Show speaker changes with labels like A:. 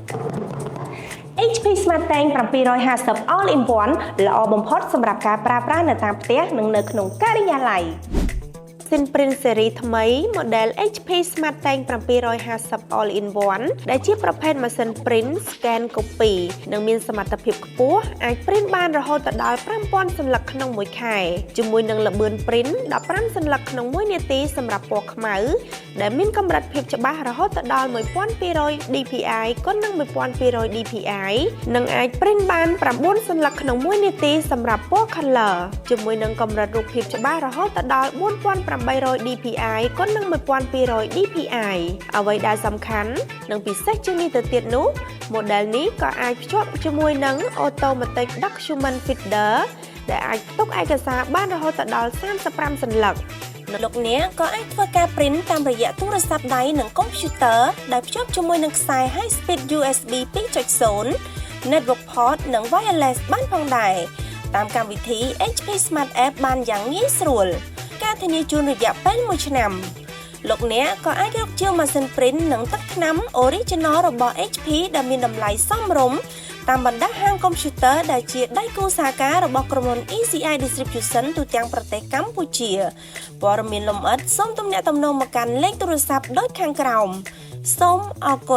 A: HP Smart Tank 750 All in One ល្អបំផុតសម្រាប់ការប្រើប្រាស់នៅតាមផ្ទះនិងនៅក្នុងការិយាល័យ Print Series ថ្មី model HP Smart Tank 750 All in One ដែលជាប្រភេទម៉ាស៊ីន print scan copy និងមានសមត្ថភាពខ្ពស់អាច print បានរហូតដល់ 5000 សន្លឹកក្នុងមួយខែជាមួយនឹងល្បឿន print 15 សន្លឹកក្នុង1នាទីសម្រាប់ពណ៌ខ្មៅដែលមានកម្រិតភាពច្បាស់រហូតដល់ 1200 dpi គុណនឹង 1200 dpi និងអាច print បាន 9 សន្លឹកក្នុង1នាទីសម្រាប់ពណ៌ color ជាមួយនឹងកម្រិតរូបភាពច្បាស់រហូតដល់ 4800 dpi គុណនឹង 1200 dpi អ្វីដែលសំខាន់និងពិសេសជាងនេះទៅទៀតនោះ model នេះក៏អាចភ្ជាប់ជាមួយនឹង automatic document feeder ដែលអាចផ្ទុកឯកសារបានរហូតដល់ 35 សន្លឹកលោកអ្នកក៏អាចធ្វើការ print តាមរយៈទូរស័ព្ទដៃនិង computer ដែលភ្ជាប់ជាមួយនឹងខ្សែ high speed USB 2.0 network port និង wireless បានផងដែរតាមកម្មវិធី HP Smart App បានយ៉ាងងាយស្រួលការធានាជូនរយៈពេល1ឆ្នាំលោកអ្នកក៏អាចរកជាម៉ាស៊ីន print និងទឹកថ្នាំ original របស់ HP ដែលមានតម្លៃសមរម្យតាមបណ្ដាហាង computer ដែលជាដៃគូសហការរបស់ក្រុមហ៊ុន ECI Distribution ទូទាំងប្រទេសកម្ពុជាព័ត៌មានលម្អិតសូមទំនាក់ទំនងមកកាន់លេខទូរស័ព្ទដូចខាងក្រោមសូមអរគុណ